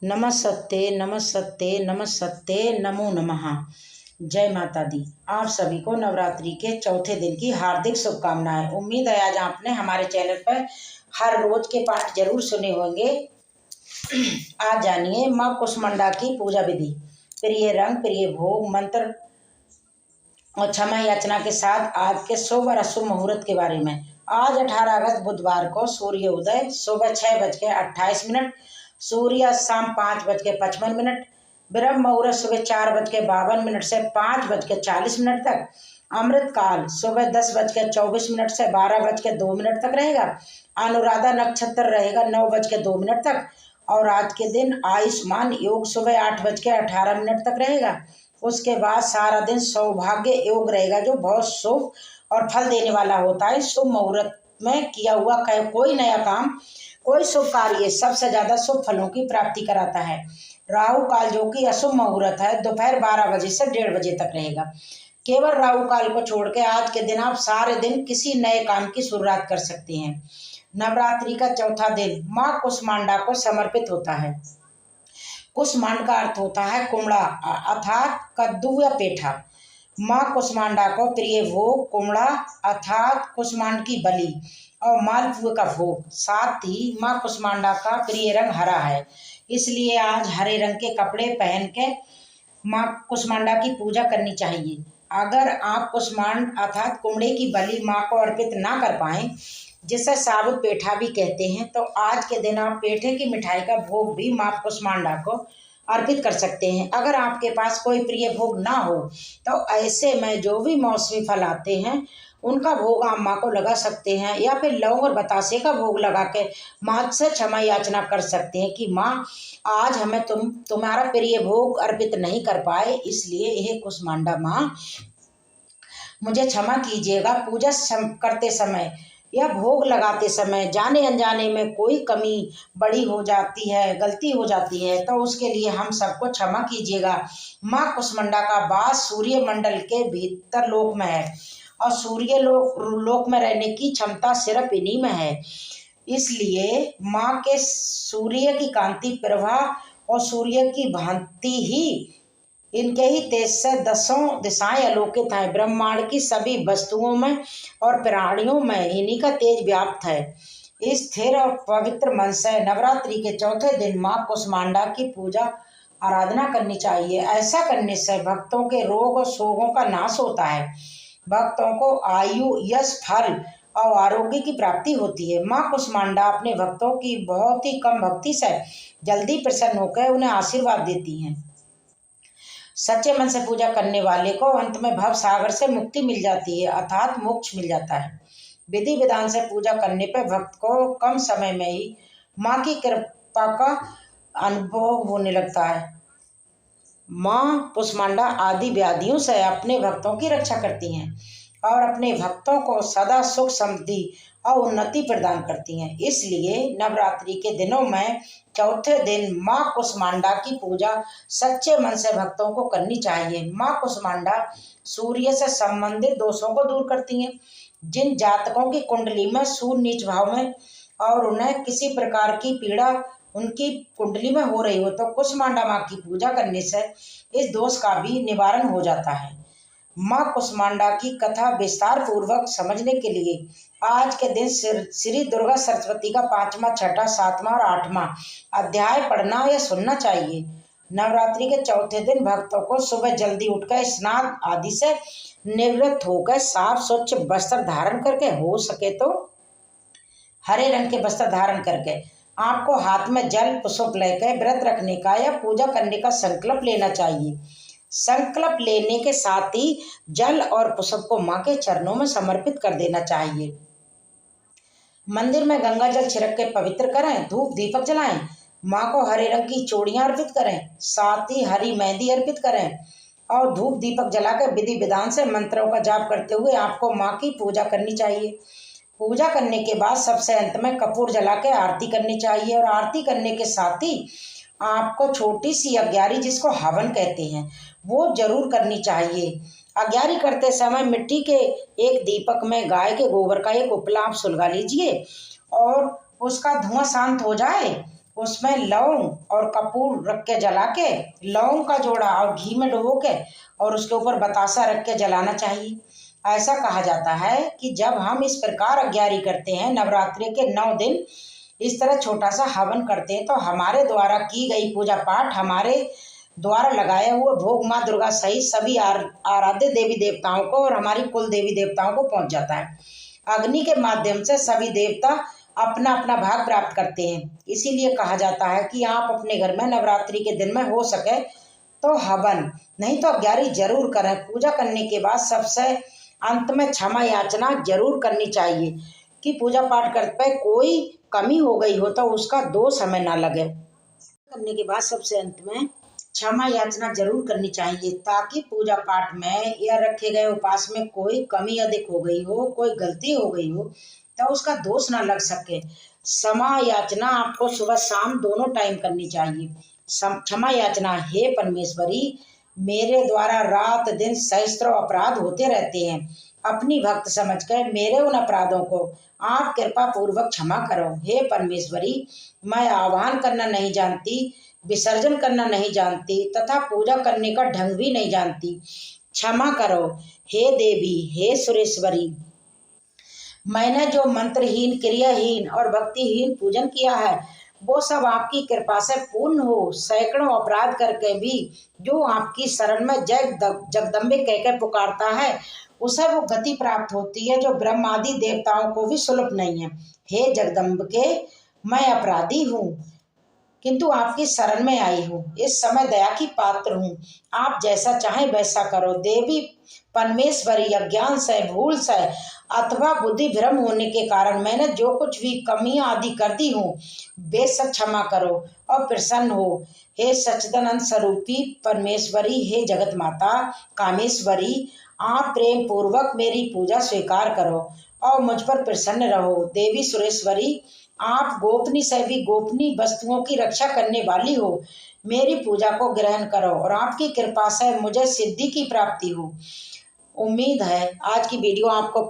नमस्ते नमस्ते नमस्ते नमो नमः। जय माता दी। आप सभी को नवरात्रि के चौथे दिन की हार्दिक शुभकामनाएं। उम्मीद है आज आपने हमारे चैनल पर हर रोज के पाठ जरूर सुने होंगे। आज जानिए माँ कुष्मांडा की पूजा विधि, प्रिय रंग, प्रिय भोग, मंत्र और क्षमा याचना के साथ आज के शुभ और अशुभ मुहूर्त के बारे में। आज 18 अगस्त बुधवार को सूर्य उदय सुबह 6:28, सूर्य शाम 5:55, ब्रह्म मुहूर्त सुबह 4:52 से 5:40 तक, अमृत काल सुबह 10:24 से 12:02 तक रहेगा। अनुराधा नक्षत्र रहेगा 9:02 तक और आज के दिन आयुष्मान योग सुबह 8:18 तक रहेगा। उसके बाद सारा दिन सौभाग्य योग रहेगा जो बहुत शुभ और फल देने वाला होता है। शुभ मुहूर्त में किया हुआ कोई नया काम, कोई शुभ कार्य सबसे ज्यादा शुभ फलों की प्राप्ति कराता है। राहु काल जो कि अशुभ मुहूर्त है दोपहर 12 बजे से 1:30 बजे तक रहेगा। केवल राहु काल को छोड़ के आज के दिन आप सारे दिन किसी नए काम की शुरुआत कर सकते हैं। नवरात्रि का चौथा दिन माँ कुष्मांडा को समर्पित होता है। कुष्मांड का अर्थ होता है कुमड़ा अर्थात कद्दू या पेठा। माँ कुष्मांडा को प्रिय भोग कुमड़ा अर्थात कुष्मांड की बलि और मालपुए का भोग। साथ ही माँ कुष्मांडा का प्रिय रंग हरा है, इसलिए आज हरे रंग के कपड़े पहन के माँ कुष्मांडा की पूजा करनी चाहिए। अगर आप कुष्मांड अर्थात कुमड़े की बलि माँ को अर्पित ना कर पाए, जिसे साबुत पेठा भी कहते हैं, तो आज के दिन आप पेठे की मिठाई का भोग भी माँ कुष्मांडा को अर्पित कर सकते हैं। अगर आपके पास कोई प्रिय भोग ना हो तो ऐसे में जो भी मौसमी फल आते हैं उनका भोग आप माँ को लगा सकते हैं, या फिर लौंग और बतासे का भोग लगा के माँ से क्षमा याचना कर सकते हैं कि माँ आज हमें तुम्हारा प्रिय भोग अर्पित नहीं कर पाए, इसलिए यह कुष्मांडा माँ मुझे क्षमा कीजिएगा। पूजा करते समय या भोग लगाते समय जाने अनजाने में कोई कमी बड़ी हो जाती है, गलती हो जाती है, तो उसके लिए हम सबको क्षमा कीजिएगा। माँ कुष्मांडा का वास सूर्य मंडल के भीतर लोक में है और सूर्य लोक में रहने की क्षमता सिर्फ इन्हीं में है। इसलिए माँ के सूर्य की कांति प्रवाह और सूर्य की भांति ही इनके ही तेज से 10 दिशाएं आलोकित हैं। ब्रह्मांड की सभी वस्तुओं में और प्राणियों में इन्हीं का तेज व्याप्त है। इस स्थिर और पवित्र मन से नवरात्रि के चौथे दिन माँ कुष्मांडा की पूजा आराधना करनी चाहिए। ऐसा करने से भक्तों के रोग और शोकों का नाश होता है, भक्तों को आयु, यश, फल और आरोग्य की प्राप्ति होती है। माँ कुष्मांडा अपने भक्तों की बहुत ही कम भक्ति से जल्दी प्रसन्न होकर उन्हें आशीर्वाद देती हैं। सच्चे मन से पूजा करने वाले को अंत में भव सागर से मुक्ति मिल जाती है अर्थात मोक्ष मिल जाता है। विधि विधान से पूजा करने पर भक्त को कम समय में ही माँ की कृपा का अनुभव होने लगता है। माँ कुष्मांडा आदि व्याधियों से अपने भक्तों की रक्षा करती हैं और अपने भक्तों को सदा सुख समृद्धि और उन्नति प्रदान करती हैं। इसलिए नवरात्रि के दिनों में चौथे दिन माँ कुष्मांडा की पूजा सच्चे मन से भक्तों को करनी चाहिए। माँ कुष्मांडा सूर्य से संबंधित दोषों को दूर करती हैं। जिन जातकों की कुंडली में सूर्य नीच भाव में और उन्हें किसी प्रकार की पीड़ा उनकी कुंडली में हो रही हो, तो कुष्मांडा माँ की पूजा करने से इस दोष का भी निवारण हो जाता है। माँ कुष्मांडा की कथा विस्तार पूर्वक समझने के लिए आज के दिन श्री दुर्गा सरस्वती का 5वां, 6वां, 7वां और 8वां अध्याय पढ़ना या सुनना चाहिए। नवरात्रि के चौथे दिन भक्तों को सुबह जल्दी उठकर स्नान आदि से निवृत्त होकर साफ स्वच्छ वस्त्र धारण करके, हो सके तो हरे रंग के वस्त्र धारण करके, आपको हाथ में जल पुष्प लेकर व्रत रखने का या पूजा करने का संकल्प लेना चाहिए। संकल्प लेने के साथ ही जल और पुष्प को माँ के चरणों में समर्पित कर देना चाहिए। मंदिर में गंगा जल छिड़क के पवित्र करें, धूप दीपक जलाएं, माँ को हरे रंग की चूड़ियां अर्पित करें, साथ ही हरी मेहंदी अर्पित करें और धूप दीपक जलाकर विधि विधान से मंत्रों का जाप करते हुए आपको माँ की पूजा करनी चाहिए। पूजा करने के बाद सबसे अंत में कपूर जला के आरती करनी चाहिए और आरती करने के साथ ही आपको छोटी सी अग्यारी, जिसको हवन कहते हैं, वो जरूर करनी चाहिए। अग्यारी करते समय मिट्टी के एक दीपक में गाय के गोबर का एक उपला आप सुलगा लीजिए और उसका धुआं शांत हो जाए उसमें लौंग और कपूर रख के जला के, लौंग का जोड़ा और घी में डुबो के और उसके ऊपर बतासा रख के जलाना चाहिए। ऐसा कहा जाता है कि जब हम इस प्रकार अग्यारी करते हैं, नवरात्रि के 9 दिन इस तरह छोटा सा हवन करते हैं, तो हमारे द्वारा की गई पूजा पाठ, हमारे द्वारा लगाए हुए भोग माँ दुर्गा सहित सभी आराध्य देवी देवताओं को और हमारी कुल देवी देवताओं को पहुंच जाता है। अग्नि के माध्यम से सभी देवता अपना अपना भाग प्राप्त करते हैं। इसीलिए कहा जाता है कि आप अपने घर में नवरात्रि के दिन में हो सके तो हवन नहीं तो अग्यारी जरूर करें। पूजा करने के बाद सबसे अंत में क्षमा याचना जरूर करनी चाहिए कि पूजा पाठ करते पे कोई कमी हो गई हो तो उसका दोष हमें ना लगे। करने के बाद सबसे अंत में क्षमा याचना जरूर करनी चाहिए, ताकि पूजा पाठ में या रखे गए उपास में कोई कमी अधिक हो गई हो, कोई गलती हो गई हो तो उसका दोष ना लग सके। क्षमा याचना आपको सुबह शाम दोनों टाइम करनी चाहिए। क्षमा याचना, हे परमेश्वरी, मेरे द्वारा रात दिन सहस्त्रों अपराध होते रहते हैं, अपनी भक्त समझकर मेरे उन अपराधों को आप कृपा पूर्वक क्षमा करो। हे परमेश्वरी, मैं आह्वान करना नहीं जानती, विसर्जन करना नहीं जानती तथा पूजा करने का ढंग भी नहीं जानती, क्षमा करो। हे देवी, हे सुरेश्वरी, मैंने जो मंत्रहीन, क्रियाहीन और भक्तिहीन पूजन किया है वो सब आपकी कृपा से पूर्ण हो। सैकड़ों अपराध करके भी जो आपकी शरण में जगदम्बे कहकर पुकारता है उसे वो गति प्राप्त होती है जो ब्रह्मादि देवताओं को भी सुलभ नहीं है। हे जगदम्बे, मैं अपराधी हूँ किंतु आपकी शरण में आई हूँ, इस समय दया की पात्र हूँ, आप जैसा चाहें वैसा करो। देवी परमेश्वरी, अज्ञान से, भूल से अथवा बुद्धि भ्रम होने के कारण मैंने जो कुछ भी कमियां आदि कर दी हूँ बेशक क्षमा करो और प्रसन्न हो। हे सच्चिदानंद स्वरूपी परमेश्वरी, हे जगत माता कामेश्वरी, आप प्रेम पूर्वक मेरी पूजा स्वीकार करो और मुझ पर प्रसन्न रहो। देवी सुरेश्वरी, आप गोपनीय से भी गोपनीय वस्तुओं की रक्षा करने वाली हो, मेरी पूजा को ग्रहण करो और आपकी कृपा से मुझे सिद्धि की प्राप्ति हो। उम्मीद है आज की वीडियो आपको